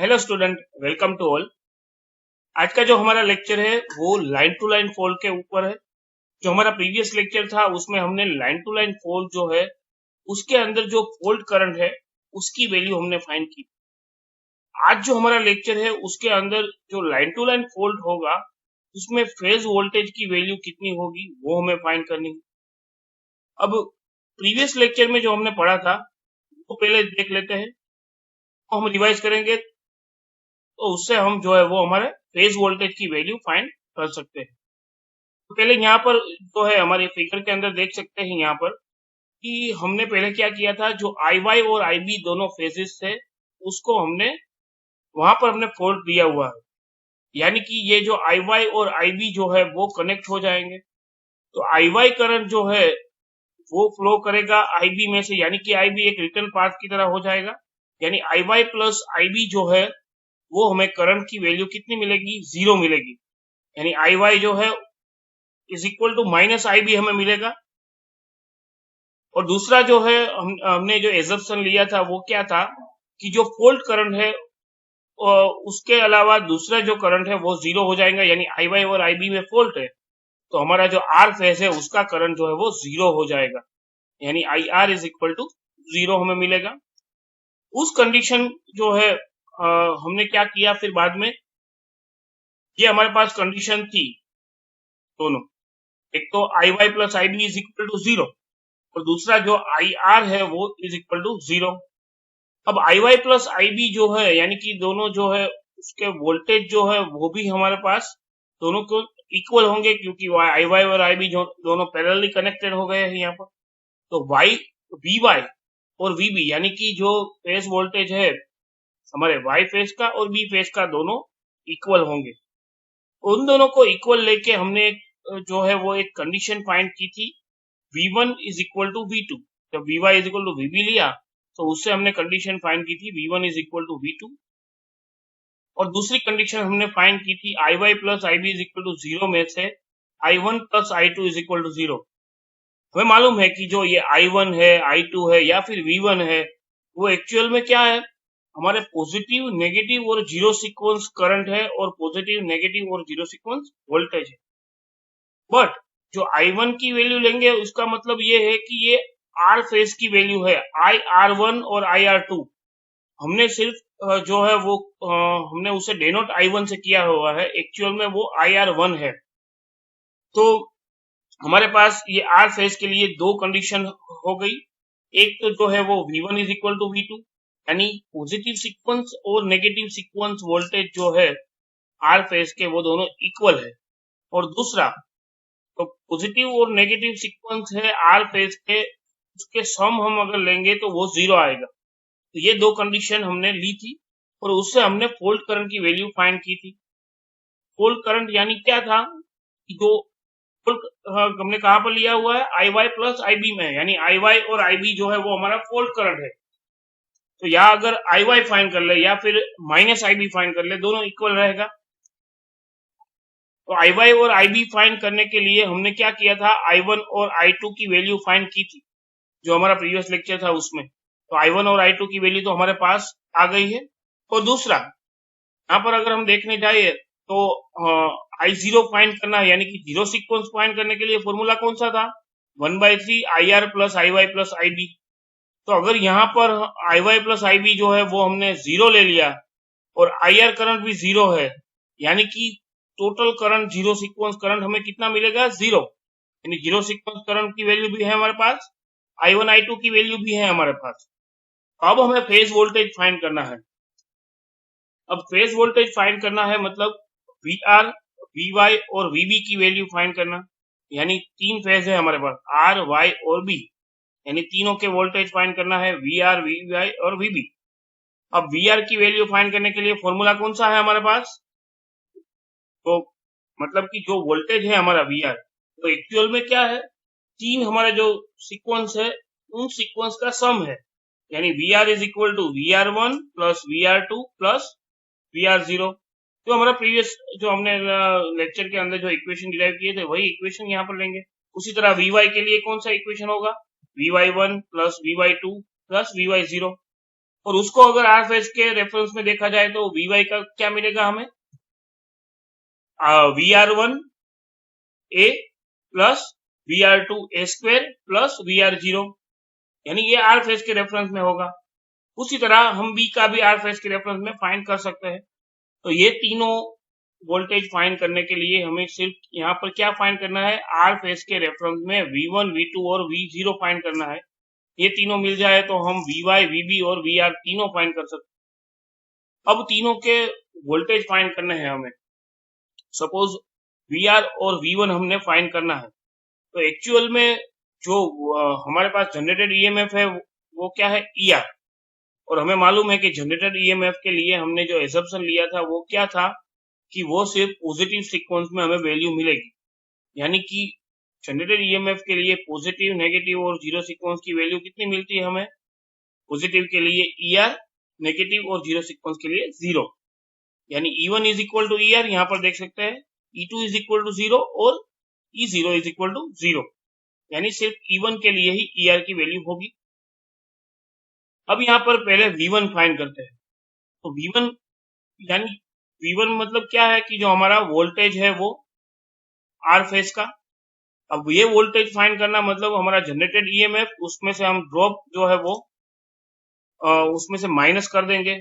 Hello student, welcome to all. आज का जो हमारा लेक्चर है वो लाइन टू लाइन फॉल्ट के ऊपर है। जो हमारा प्रीवियस लेक्चर था उसमें हमने लाइन टू लाइन फॉल्ट जो है उसके अंदर जो फॉल्ट करंट है उसकी वैल्यू हमने फाइंड की। आज जो हमारा लेक्चर है उसके अंदर जो लाइन टू लाइन फॉल्ट होगा उसमें फेज वोल्टेज की वैल्यू कितनी होगी वो हमें फाइंड करनी है। अब प्रीवियस लेक्चर में जो हमने पढ़ा था वो पहले देख लेते हैं, तो हम रिवाइज करेंगे, तो उससे हम जो है वो हमारे फेज वोल्टेज की वैल्यू फाइंड कर सकते हैं। तो पहले यहाँ पर जो है हमारे फिगर के अंदर देख सकते हैं यहाँ पर कि हमने पहले क्या किया था, जो आई वाई और आई बी दोनों फेजेस थे उसको हमने वहां पर हमने फॉल्ट दिया हुआ है, यानी कि ये जो आई वाई और आई बी जो है वो कनेक्ट हो जाएंगे। तो आई वाई करंट जो है वो फ्लो करेगा आई बी में से, यानी कि आई बी एक रिटर्न पाथ की तरह हो जाएगा। यानी आई वाई प्लस आई बी जो है वो हमें करंट की वैल्यू कितनी मिलेगी, 0 मिलेगी। यानी आई वाई जो है is equal to minus I B हमें मिलेगा। और दूसरा जो है हमने जो एजम्पशन लिया था वो क्या था कि जो फॉल्ट करंट है उसके अलावा दूसरा जो करंट है वो 0 हो जाएगा। यानी आई वाई और आई बी में फॉल्ट है तो हमारा जो आर फेज है उसका करंट जो है वो 0 हो जाएगा। यानी I R is equal to 0 हमें मिलेगा। उस कंडीशन जो है हमने क्या किया फिर बाद में, ये हमारे पास कंडीशन थी दोनों, एक तो I Y plus I B is equal to 0 और दूसरा जो आई आर है वो इज इक्वल टू 0। अब I Y plus I B जो है यानी कि दोनों जो है उसके वोल्टेज जो है वो भी हमारे पास दोनों को इक्वल होंगे, क्योंकि आई वाई और आई बी जो दोनों पैरेलली कनेक्टेड हो गए हैं यहाँ पर। तो वाई वी वाई और वी बी यानी कि जो फेज वोल्टेज है हमारे वाई फेज का और बी फेज का दोनों इक्वल होंगे। उन दोनों को इक्वल लेके हमने जो है वो एक कंडीशन फाइंड की थी, V1 is equal to V2। जब Vy is equal to Vb लिया तो उससे हमने कंडीशन फाइंड की थी V1 is equal to V2। और दूसरी कंडीशन हमने फाइंड की थी Iy plus Ib is equal to 0 में से I1 plus I2 is equal to 0। हमें मालूम है कि जो ये I1 है, I2 है या फिर V1 है वो एक्चुअल में क्या है, हमारे पॉजिटिव, नेगेटिव और जीरो सीक्वेंस करंट है और पॉजिटिव, नेगेटिव और जीरो सीक्वेंस वोल्टेज है। बट जो I1 की वैल्यू लेंगे उसका मतलब ये है कि ये आर फेज की वैल्यू है, IR1 और IR2। हमने सिर्फ जो है वो हमने उसे डेनोट I1 से किया हुआ है, एक्चुअल में वो IR1 है। तो हमारे पास ये आर फेज के लिए दो कंडीशन हो गई। एक तो जो है वो V1 is equal to V2 यानी पॉजिटिव सीक्वेंस और नेगेटिव सीक्वेंस वोल्टेज जो है आर फेज के वो दोनों इक्वल है। और दूसरा तो पॉजिटिव और नेगेटिव सीक्वेंस है आर फेज के, उसके सम हम अगर लेंगे तो वो 0 आएगा। तो ये दो कंडीशन हमने ली थी और उससे हमने फॉल्ट करंट की वैल्यू फाइंड की थी। फॉल्ट करंट यानी क्या था कि जो हमने कहां पर लिया हुआ है, आई वाई प्लस आई बी में, यानी आई वाई और आई बी जो है वो हमारा फॉल्ट करंट है। तो यहाँ अगर आई वाई फाइंड कर ले या फिर माइनस आई बी फाइंड कर ले, दोनों इक्वल रहेगा। तो आई वाई और आई बी फाइंड करने के लिए हमने क्या किया था, आई वन और आई टू की वैल्यू फाइंड की थी जो हमारा प्रीवियस लेक्चर था उसमें। तो आई वन और आई टू की वैल्यू तो हमारे पास आ गई है। और दूसरा यहाँ पर अगर हम देखने जाए तो आई जीरो फाइंड करना है, यानी कि जीरो सीक्वेंस फाइंड करने के लिए फॉर्मूला कौन सा था, 1/3 I R plus I Y plus I B. तो अगर यहाँ पर I Y plus I B जो है वो हमने 0 ले लिया और आई आर करंट भी 0 है, यानी कि total current zero sequence current हमें कितना मिलेगा, 0। यानी जीरो सीक्वेंस करंट की वैल्यू भी है हमारे पास, I1 I2 की वैल्यू भी है हमारे पास। अब हमें फेज वोल्टेज फाइंड करना है। अब फेज वोल्टेज फाइंड करना है मतलब VR, VY और VB की वैल्यू फाइंड करना, यानी तीन फेज है हमारे पास R, Y और B, यानी तीनों के वोल्टेज फाइंड करना है VR, VY और VB। अब VR की वैल्यू फाइंड करने के लिए फॉर्मूला कौन सा है हमारे पास, तो मतलब कि जो वोल्टेज है हमारा VR, तो एक्चुअल में क्या है, तीन हमारा जो सीक्वेंस है उन सीक्वेंस का सम है। यानी VR is equal to VR1 plus VR2 plus VR0। जो हमारा प्रीवियस जो हमने लेक्चर के अंदर जो इक्वेशन डिराइव किए थे वही इक्वेशन यहाँ पर लेंगे। उसी तरह Vy के लिए कौन सा इक्वेशन होगा, Vy1 plus Vy2 plus Vy0। और उसको अगर आर फेज के रेफरेंस में देखा जाए तो वी वाई का क्या मिलेगा हमें, V R one A plus V R two A square plus V R zero, यानी ये आर फेज के रेफरेंस में होगा। उसी तरह हम बी का भी आर फेज के रेफरेंस में फाइंड कर सकते हैं। तो ये तीनों वोल्टेज फाइंड करने के लिए हमें सिर्फ यहाँ पर क्या फाइंड करना है, आर फेज के रेफरेंस में V1, V2 और V0 फाइंड करना है। ये तीनों मिल जाए तो हम VY, VB और VR तीनों फाइंड कर सकते हैं। अब तीनों के वोल्टेज फाइंड करने हैं हमें। सपोज VR और V1 हमने फाइंड करना है, तो एक्चुअल में जो हमारे पास जनरेटेड ईएमएफ है वो क्या है, ER। और हमें मालूम है कि जनरेटेड ईएमएफ के लिए हमने जो एजम्पशन लिया था वो क्या था कि वो सिर्फ पॉजिटिव सीक्वेंस में हमें वैल्यू मिलेगी, यानी कि जनरेटेड ईएमएफ के लिए पॉजिटिव, नेगेटिव और जीरो सीक्वेंस की वैल्यू कितनी मिलती है हमें, पॉजिटिव के लिए ER, नेगेटिव और जीरो सीक्वेंस के लिए 0, यानी E1 is equal to ER, यहाँ पर देख सकते हैं E2 इज इक्वल टू 0 और E0 इज इक्वल टू 0, यानी सिर्फ E1 के लिए ही ER की वैल्यू होगी। अब यहाँ पर पहले V1 फाइंड करते हैं। तो V1 यानी V1 मतलब क्या है कि जो हमारा वोल्टेज है वो आर फेज का। अब ये वोल्टेज फाइंड करना मतलब हमारा जनरेटेड ईएमएफ, उसमें से हम ड्रॉप जो है वो उसमें से माइनस कर देंगे।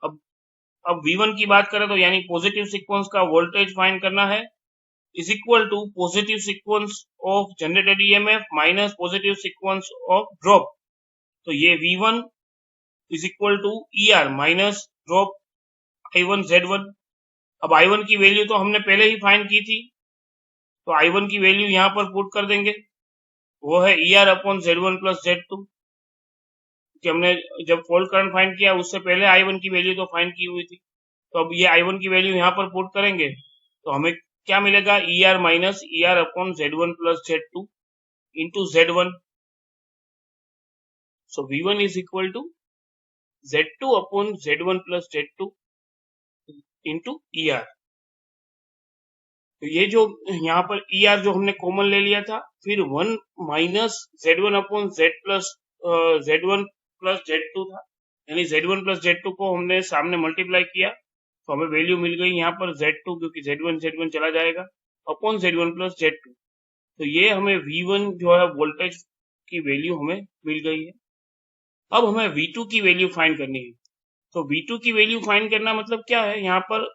अब V1 की बात करें तो यानी पॉजिटिव सीक्वेंस का वोल्टेज फाइंड करना है, is equal to positive sequence of generated EMF minus positive sequence of drop. तो ये V1 is equal to ER minus drop I1 Z1। अब I1 की वैल्यू तो हमने पहले ही फाइंड की थी, तो I1 की वैल्यू यहाँ पर पुट कर देंगे, वो है ER upon Z1 plus Z2, कि हमने जब फॉल्ट करंट फाइंड किया उससे पहले I1 की वैल्यू तो फाइंड की हुई थी। तो अब ये I1 की वैल्यू यहाँ पर पुट करेंगे तो हमें क्या मिलेगा, ER minus ER upon Z1 plus Z2 into Z1। So V1 is equal to Z2 upon Z1 plus Z2 into ER। तो ये जो यहाँ पर ER जो हमने कॉमन ले लिया था, फिर 1 minus Z1 upon Z1 plus Z2 था, यानी Z1 प्लस Z2 को हमने सामने मल्टीप्लाई किया तो हमें वैल्यू मिल गई यहाँ पर Z2, क्योंकि Z1 चला जाएगा, अपॉन Z1 प्लस Z2। तो ये हमें V1 जो है वोल्टेज की वैल्यू हमें मिल गई है। अब हमें V2 की वैल्यू फाइंड करनी है। तो V2 की वैल्यू फाइंड करना मतलब क्या है, यहाँ पर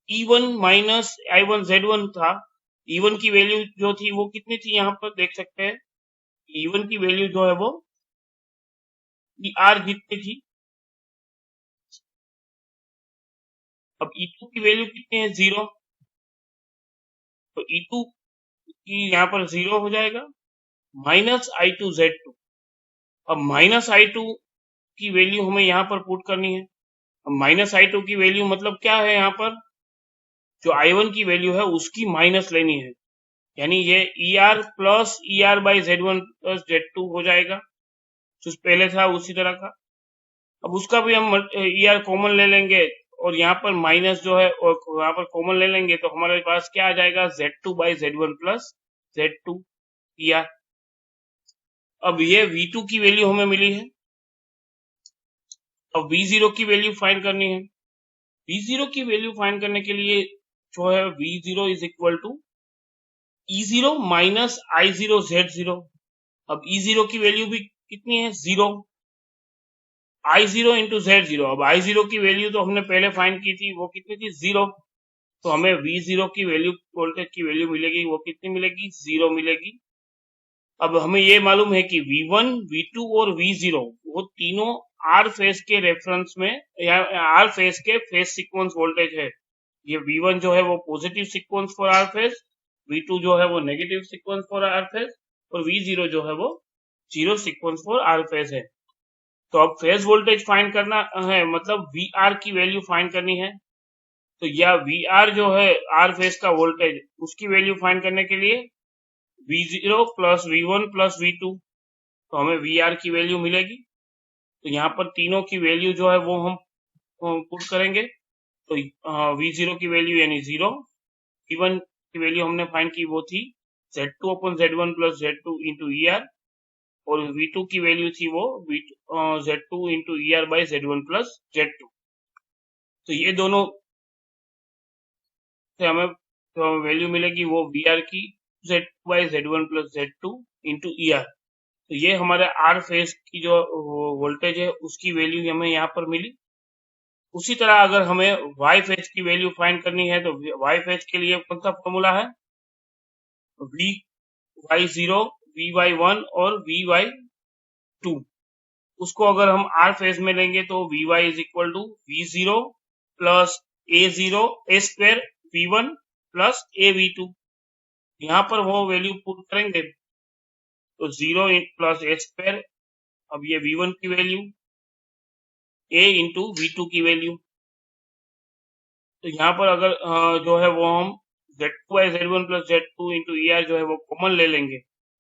E1 माइनस I1 Z1 था, E1 की वैल्यू जो थी वो कितनी थी, यहाँ पर देख सकते हैं E1 की वैल्यू जो है वो ER जितनी थी। अब E2 की वैल्यू कितनी है, 0, तो E2 की यहाँ पर 0 हो जाएगा, माइनस I2 Z2। अब माइनस I2 की वैल्यू हमें यहाँ पर पुट करनी है। अब माइनस I2 की वैल्यू मतलब क्या है, यहाँ पर जो I1 की वैल्यू है उसकी माइनस लेनी है, यानी ये ER plus ER by Z1 plus Z2 हो जाएगा, जो पहले था उसी तरह का। अब उसका भी हम ER कॉमन ले लेंगे और यहाँ पर माइनस जो है और यहाँ पर कॉमन ले लेंगे तो हमारे पास क्या आ जाएगा, Z2 by Z1 plus Z2 ER। अब ये V2 की वैल्यू हमें मिली है। अब V0 की वैल्यू फाइंड करनी है। V0 की वैल्यू फाइंड करने के लिए जो है V0 is equal to E0 minus I0 Z0। अब E0 की वैल्यू भी कितनी है, 0, I0 इंटू Z0। अब I0 की वैल्यू तो हमने पहले फाइंड की थी, वो कितनी थी, 0। तो हमें V0 की वैल्यू, वोल्टेज की वैल्यू मिलेगी, वो कितनी मिलेगी, 0 मिलेगी। अब हमें ये मालूम है कि V1, V2 और V0 वो तीनों आर फेज के रेफरेंस में या आर फेज के फेज सीक्वेंस वोल्टेज है। ये V1 जो है वो positive sequence for R phase, V2 जो है वो negative sequence for R phase और V0 जो है वो zero sequence for R phase है। तो अब फेज वोल्टेज फाइंड करना है, मतलब VR की वैल्यू फाइंड करनी है। तो या VR जो है आर फेज का वोल्टेज, उसकी वैल्यू फाइंड करने के लिए V0 plus V1 plus V2, तो हमें VR की वैल्यू मिलेगी। तो यहाँ पर तीनों की वैल्यू जो है वो हम पुट करेंगे। तो V0 की वैल्यू यानी 0, V1 की वैल्यू हमने फाइंड की वो थी Z2 upon Z1 plus Z2 into ER, और V2 की वैल्यू थी वो Z2 into ER by Z1 plus Z2। तो ये दोनों से हमें वैल्यू मिलेगी वो VR की Z2 by Z1 plus Z2 into ER। तो ये हमारे R फेज की जो वोल्टेज है उसकी वैल्यू हमें यहाँ पर मिली। उसी तरह अगर हमें Y फेज की वैल्यू फाइंड करनी है तो Y फेज के लिए कौन सा फॉर्मूला है? VY0, VY1 और VY2। उसको अगर हम R फेज में लेंगे तो VY is equal to V0 plus A0 A square V1 plus AV2। यहाँ पर वो वैल्यू पुट करेंगे तो 0 प्लस A स्क्वायर, अब ये V1 की वैल्यू, A इंटू V2 की वैल्यू। तो यहाँ पर अगर जो है वो हम Z2 by Z1 plus Z2 into ER जो है वो कॉमन ले लेंगे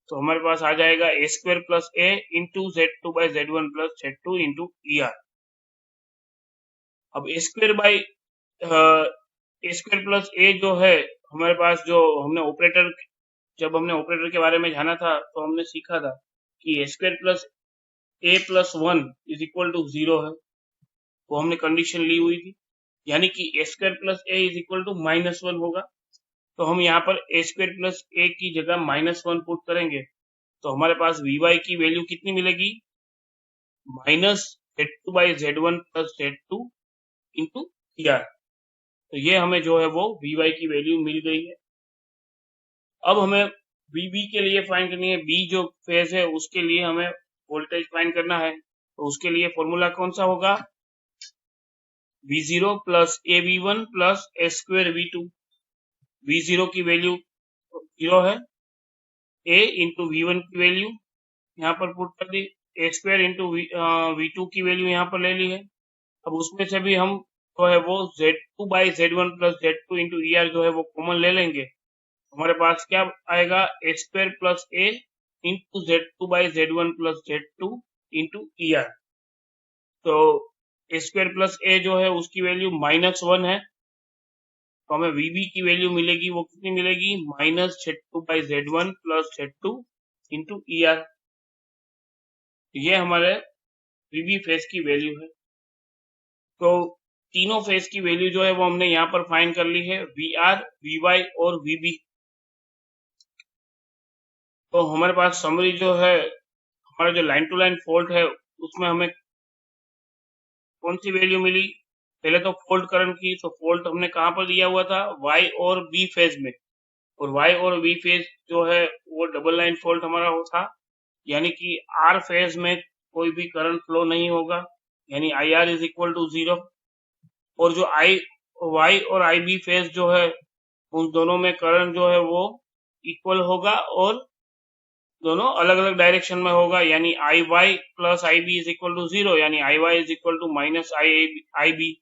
तो हमारे पास आ जाएगा A square plus A into Z2 by Z1 plus Z2 into ER। अब A square by A square plus A जो है हमारे पास, जो हमने ऑपरेटर, जब हमने ऑपरेटर के बारे में जाना था तो हमने सीखा था कि A square plus A plus 1 is equal to 0 है। वो हमने कंडीशन ली हुई थी, यानी कि A square plus A is equal to -1 होगा। तो हम यहाँ पर A स्क्वायर प्लस A की जगह -1 पुट करेंगे तो हमारे पास Vy की वैल्यू कितनी मिलेगी? -Z2 by Z1 plus Z2 into ER। तो ये हमें जो है वो Vy की वैल्यू मिल गई है। अब हमें Vb के लिए फाइंड करनी है। B जो फेज है उसके लिए हमें वोल्टेज फाइंड करना है, तो उसके लिए फॉर्मूला कौन सा होगा? V0 plus AV1 plus A square V2। V0 की वैल्यू 0 है, A इंटू V1 की वैल्यू यहाँ पर पुट कर दी, A स्क्वायर इंटू V2 की वैल्यू यहाँ पर ले ली है। अब उसमें से भी हम जो है वो Z2 by Z1 plus Z2 into ER जो है वो कॉमन ले लेंगे। हमारे पास क्या आएगा? A square plus A into Z2 by Z1 plus Z2 into ER। तो A स्क्वायर प्लस A जो है उसकी वैल्यू -1 है, तो हमें VB की वैल्यू मिलेगी, वो कितनी मिलेगी? -Z2 by Z1 plus Z2 into ER। ये हमारे VB फेज की वैल्यू है। तो तीनों फेज की वैल्यू जो है वो हमने यहाँ पर फाइंड कर ली है, VR, VY और VB। तो हमारे पास समरी जो है, हमारा जो लाइन टू लाइन फॉल्ट है उसमें हमें कौन सी वैल्यू मिली? पहले तो फॉल्ट करंट की, तो फॉल्ट हमने कहाँ पर दिया हुआ था? Y और B फेज में। और Y और B फेज जो है वो डबल लाइन फॉल्ट हमारा था, यानी कि R फेज में कोई भी करंट फ्लो नहीं होगा, यानी IR इज इक्वल टू 0। और जो Y और IB फेज जो है उन दोनों में करंट जो है वो इक्वल होगा और दोनों अलग अलग डायरेक्शन में होगा, यानी IY plus IB is equal to 0, यानी IY is equal to minus IB।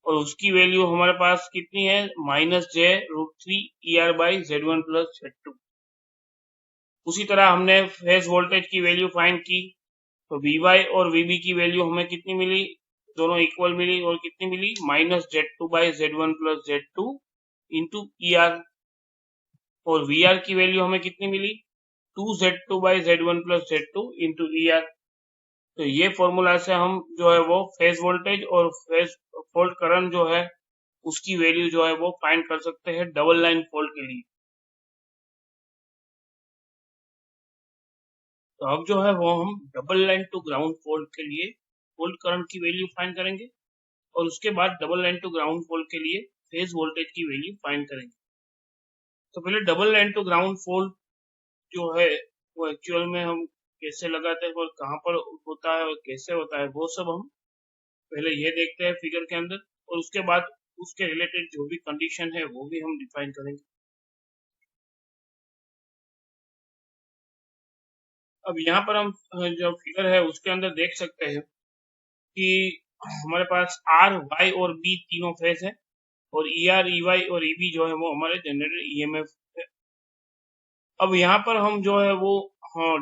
और उसकी वैल्यू हमारे पास कितनी है? -j√3 ER by Z1 plus Z2। उसी तरह हमने फेज वोल्टेज की वैल्यू फाइंड की, तो VY और VB की वैल्यू हमें कितनी मिली? दोनों इक्वल मिली, और कितनी मिली? -Z2 by Z1 plus Z2 into ER। और VR की वैल्यू हमें कितनी मिली? 2Z2 by Z1 plus Z2 into ER। तो ये फॉर्मूला से हम जो है वो फेज वोल्टेज और फेज फॉल्ट करंट जो है उसकी वैल्यू जो है वो फाइंड कर सकते हैं डबल लाइन फॉल्ट के लिए। तो अब जो है वो हम double line to ground fault के लिए फॉल्ट करंट की वैल्यू फाइंड करेंगे, और उसके बाद double line to ground fault के लिए फेज वोल्टेज की वैल्यू फाइंड करेंगे। तो पहले double line to ground fault जो है वो एक्चुअल में हम कैसे लगाते हैं और कहाँ पर होता है और कैसे होता है, वो सब हम पहले ये देखते हैं फिगर के अंदर, और उसके बाद उसके रिलेटेड जो भी कंडीशन है वो भी हम डिफाइन करेंगे। अब यहाँ पर हम जो फिगर है उसके अंदर देख सकते हैं कि हमारे पास R, Y और B तीनों फेज है, और ER, EY और EB जो है वो हमारे जनरेटर EMF है। अब यहाँ पर हम जो है वो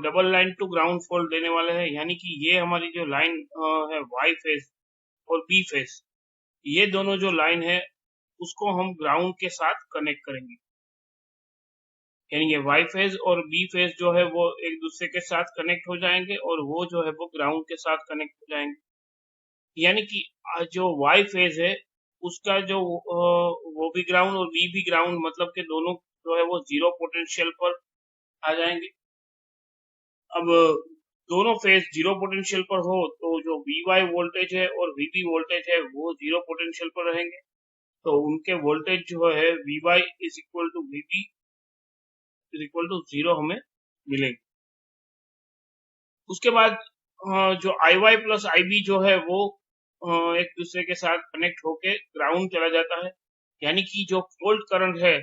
double line to ground fault देने वाले हैं, यानी कि ये हमारी जो लाइन है Y फेज और B फेज, ये दोनों जो लाइन है उसको हम ग्राउंड के साथ कनेक्ट करेंगे। यानी ये वाई फेज और बी फेज जो है वो एक दूसरे के साथ कनेक्ट हो जाएंगे और वो जो है वो ग्राउंड के साथ कनेक्ट हो जाएंगे। यानी कि जो वाई फेज है उसका जो वो भी ग्राउंड और बी भी ग्राउंड, मतलब के दोनों जो है वो जीरो पोटेंशियल पर आ जाएंगे। अब दोनों फेज जीरो पोटेंशियल पर हो तो जो वी वाई वोल्टेज है और वीबी वोल्टेज है वो जीरो पोटेंशियल पर रहेंगे, तो उनके वोल्टेज जो है V Y is equal to VB is equal to zero हमें मिलेंगे। उसके बाद जो I Y plus I B जो है वो एक दूसरे के साथ कनेक्ट होके ग्राउंड चला जाता है। यानी कि जो फोल्ट करंट है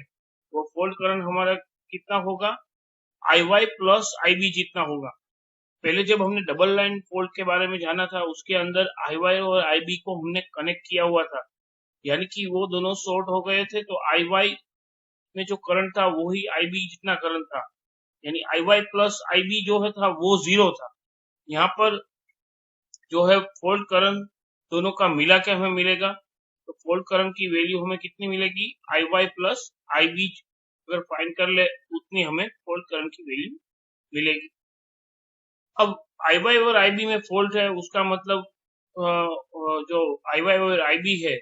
वो फोल्ट करंट हमारा कितना होगा, आई वाई प्लस आई बी जितना होगा। पहले जब हमने डबल लाइन फोल्ट के बारे में जाना था उसके अंदर आई वाई और आई बी को हमने कनेक्ट किया हुआ था, यानी कि वो दोनों शॉर्ट हो गए थे, तो आई वाई में जो करंट था वही आई बी जितना करंट था, यानी आई वाई प्लस आई बी जो है था वो जीरो था। यहाँ पर जो है फोल्ट करंट दोनों का मिला के हमें मिलेगा, तो फोल्ट करंट की वैल्यू हमें कितनी मिलेगी, आई वाई प्लस आई बी अगर फाइंड कर ले उतनी हमें फोल्ट करंट की वैल्यू मिलेगी। अब आई वाई और आई बी में फोल्ट है, उसका मतलब जो आई वाई और आई बी है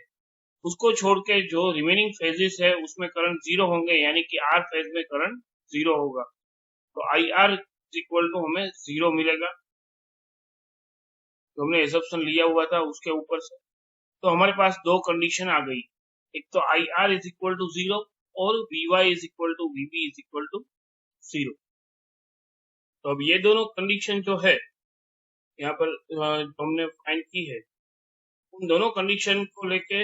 उसको छोड़ के जो रिमेनिंग फेजेस है उसमें करंट जीरो होंगे, यानी कि आर फेज में करंट जीरो होगा, तो आई आर इक्वल टू हमें जीरो मिलेगा। तो हमने एसम्पशन लिया हुआ था उसके ऊपर से, तो हमारे पास दो कंडीशन आ गई, एक तो I R is equal to zero और V Y is equal to V B is equal to zero. तो अब ये दोनों कंडीशन जो है यहाँ पर हमने फाइंड की है, उन दोनों कंडीशन को लेके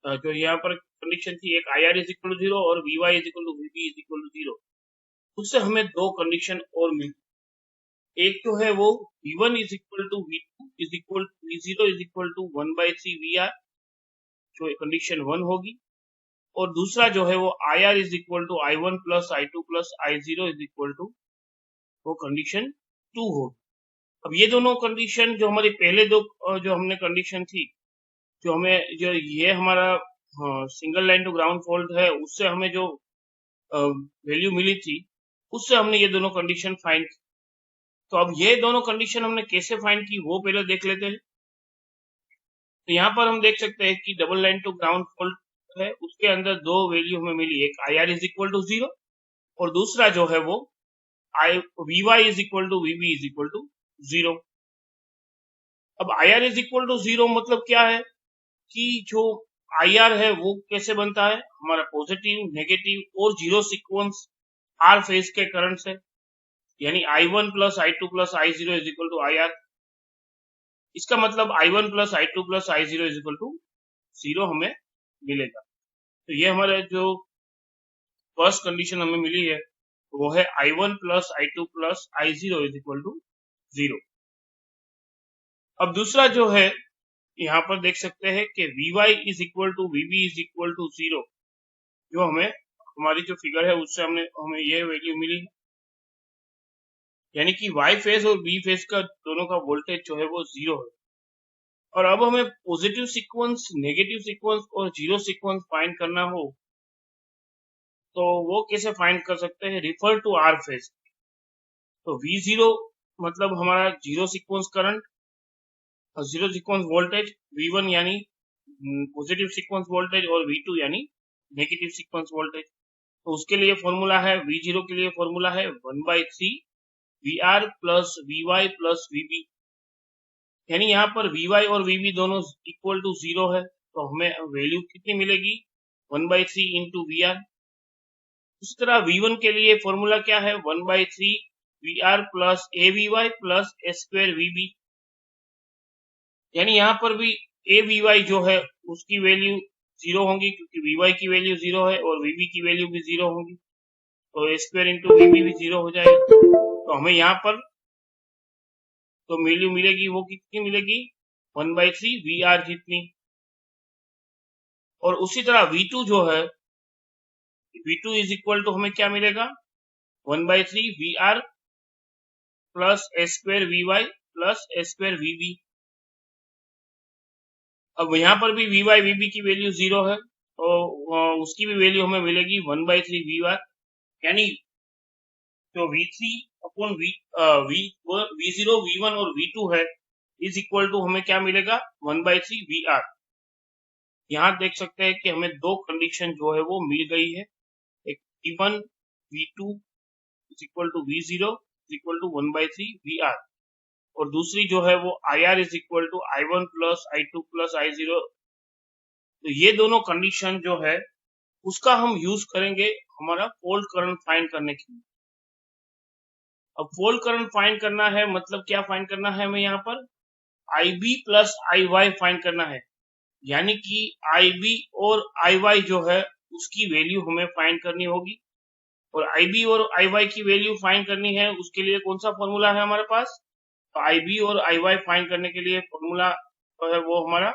जो यहाँ पर कंडीशन थी, एक I R is equal to zero और V Y is equal to V B is equal to zero, उससे हमें दो कंडीशन और मिलती। एक तो है वो V1 is equal to V2 is equal to V0 is equal to 1/3 VR, जो कंडीशन 1 होगी, और दूसरा जो है वो IR is equal to I1 plus I2 plus I0 is equal to वो कंडीशन 2 होगी। अब ये दोनों कंडीशन जो हमारी पहले दो जो हमने कंडीशन थी, जो हमें जो ये हमारा single line to ground fault है उससे हमें जो वैल्यू मिली थी उससे हमने ये दोनों कंडीशन फाइंड की। तो अब ये दोनों कंडीशन हमने कैसे फाइंड की वो पहले देख लेते हैं। तो यहाँ पर हम देख सकते हैं कि double line to ground fault है, उसके अंदर दो वैल्यू हमें मिली, एक I R is equal to zero और दूसरा जो है वो V Y is equal to V B is equal to zero. अब I R is equal to zero मतलब क्या है कि जो आई आर है वो कैसे बनता है, हमारा पॉजिटिव, नेगेटिव और जीरो सीक्वेंस आर फेज के करंट से, यानी I1 plus I2 plus I0 is equal to IR। इसका मतलब I1 plus I2 plus I0 is equal to zero हमें मिलेगा। तो ये हमारे जो फर्स्ट कंडीशन हमें मिली है वो है I1 plus I2 plus I0 is equal to zero. अब दूसरा जो है यहाँ पर देख सकते हैं कि Vy is equal to Vb is equal to zero, जो हमें हमारी जो फिगर है उससे हमें ये वैल्यू मिली है, यानी कि वाई फेज और बी फेज का दोनों का वोल्टेज जो है वो जीरो है। और अब हमें पॉजिटिव सीक्वेंस, नेगेटिव सीक्वेंस और जीरो सीक्वेंस फाइंड करना हो तो वो कैसे फाइंड कर सकते हैं, रिफर टू आर फेज। तो V0 मतलब हमारा जीरो सीक्वेंस करंट और जीरो सीक्वेंस वोल्टेज, V1 यानी पॉजिटिव सीक्वेंस वोल्टेज और V2 यानी नेगेटिव सीक्वेंस वोल्टेज। तो उसके लिए फॉर्मूला है, V0 के लिए फॉर्मूला है 1/3 VR plus VY plus VB, यानी यहाँ पर VY और VB दोनों इक्वल टू जीरो है, तो हमें वैल्यू कितनी मिलेगी, 1/3 इंटू VR। उसी तरह V1 के लिए फॉर्मूला क्या है, 1/3 VR plus AVY plus A² VB, यानी यहाँ पर भी AVY जो है उसकी वैल्यू जीरो होंगी क्योंकि VY की वैल्यू जीरो है और VB की वैल्यू भी जीरो होंगी, तो A² इंटू VB भी जीरो हो जाएगा। तो हमें यहाँ पर तो वैल्यू मिलेगी वो कितनी मिलेगी, 1/3 VR जितनी। और उसी तरह V2 जो है, V2 इज इक्वल टू हमें क्या मिलेगा, 1/3 VR plus A² VY plus A² VB। अब यहाँ पर भी VY VB की वैल्यू जीरो है, तो उसकी भी वैल्यू हमें मिलेगी 1/3 वी आर, यानी जो V3 अपॉन V0, V1 और V2 है इज इक्वल टू हमें क्या मिलेगा 1/3 वी आर। यहाँ देख सकते हैं कि हमें दो कंडीशन जो है वो मिल गई है, एक V1 V2 is equal to V0 is equal to 1/3 V R, और दूसरी जो है वो IR is equal to I1 plus I2 plus I0। तो ये दोनों कंडीशन जो है उसका हम यूज करेंगे हमारा फॉल्ट करंट फाइंड करने के लिए। अब फॉल्ट करंट फाइंड करना है, मतलब क्या फाइंड करना है हमें यहाँ पर IB प्लस IY फाइंड करना है, यानी कि IB और IY जो है उसकी वैल्यू हमें फाइंड करनी होगी, और IB और IY की वैल्यू फाइंड करनी है उसके लिए कौन सा फॉर्मूला है हमारे पास, तो IB और IY फाइंड करने के लिए फॉर्मूला जो है वो हमारा,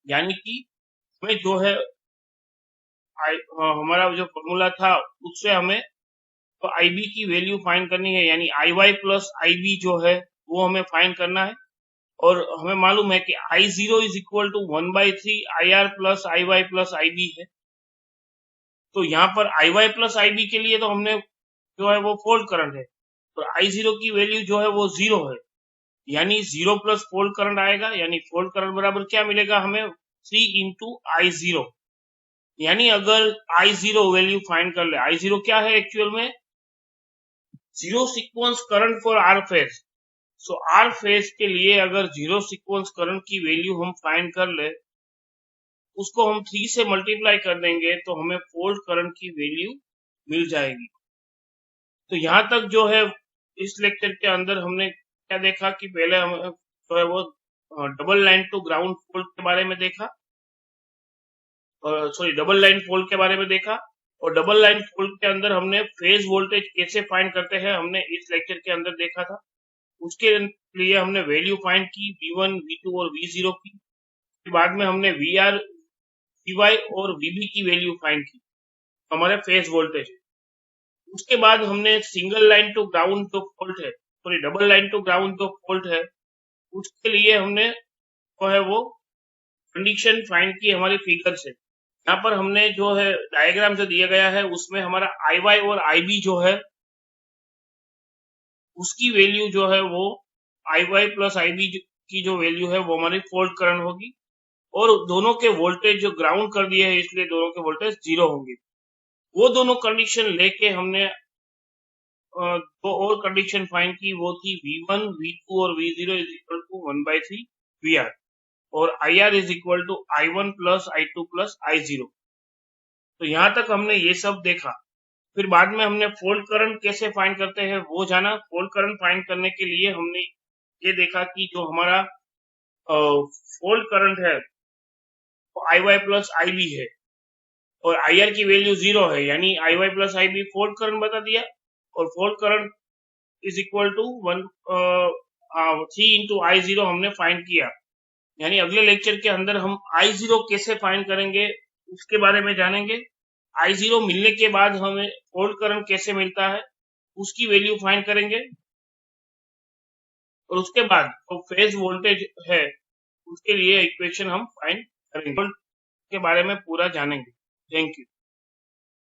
यानी कि हमें जो है हमारा जो फॉर्मूला था उससे हमें तो IB की वैल्यू फाइंड करनी है, यानी IY प्लस IB जो है वो हमें फाइंड करना है, और हमें मालूम है कि I0 is equal to 1/3 IR plus IY plus IB है। तो यहाँ पर IY प्लस IB के लिए तो हमने जो है वो फॉल्ट करंट है, तो I0 की वैल्यू जो है वो 0 है, यानी 0 प्लस फॉल्ट करंट आएगा, यानी फॉल्ट करंट बराबर क्या मिलेगा हमें 3 इंटू I0। यानी अगर I0 वैल्यू फाइंड कर ले, I0 क्या है एक्चुअल में, zero sequence current for R phase. So are phase के लिए अगर जीरो सीक्वेंस करंट की वैल्यू हम फाइंड कर ले, उसको हम 3 से मल्टीप्लाई कर देंगे तो हमें फॉल्ट करंट की वैल्यू मिल जाएगी। तो यहाँ तक जो है इस लेक्चर के अंदर हमने क्या देखा कि पहले हम जो है वो double line to ground fault के बारे में देखा, डबल लाइन फॉल्ट के बारे में देखा, और डबल लाइन फॉल्ट के अंदर हमने फेज वोल्टेज कैसे फाइंड करते हैं हमने इस लेक्चर के अंदर देखा था। उसके लिए हमने वैल्यू फाइंड की V1, V2 और V0 की, बाद में हमने VR, VY और VB की वैल्यू फाइंड की, हमारे फेज वोल्टेज। उसके बाद हमने सिंगल लाइन टू ग्राउंड जो फॉल्ट है, डबल लाइन टू ग्राउंड जो फॉल्ट है, उसके लिए हमने जो है वो कंडीशन फाइंड की हमारी फिगर से। यहाँ पर हमने जो है डायग्राम जो दिया गया है उसमें हमारा IY और IB जो है उसकी वैल्यू जो है वो IY प्लस IB की जो वैल्यू है वो हमारी फॉल्ट करंट होगी, और दोनों के वोल्टेज जो ग्राउंड कर दिए हैं इसलिए दोनों के वोल्टेज 0 होंगे। वो दोनों कंडीशन लेके हमने दो और कंडीशन फाइंड की, वो थी V1, V2 और V0 is equal to 1/3 VR, और IR is equal to I1 plus I2 plus I0। तो यहाँ तक हमने ये सब देखा। फिर बाद में हमने फॉल्ट करंट कैसे फाइंड करते हैं वो जाना। फॉल्ट करंट फाइंड करने के लिए हमने ये देखा कि जो हमारा फॉल्ट करंट है वो IY प्लस IB है, और IR की वैल्यू 0 है, यानी IY plus IB fault current बता दिया, और fault current is equal to 3 into I0 हमने फाइंड किया। यानी अगले लेक्चर के अंदर हम I0 कैसे फाइंड करेंगे उसके बारे में जानेंगे। I0 मिलने के बाद हमें फॉल्ट करंट कैसे मिलता है उसकी वैल्यू फाइंड करेंगे, और उसके बाद तो फेज वोल्टेज है उसके लिए इक्वेशन हम फाइंड करेंगे, के बारे में पूरा जानेंगे। Thank you.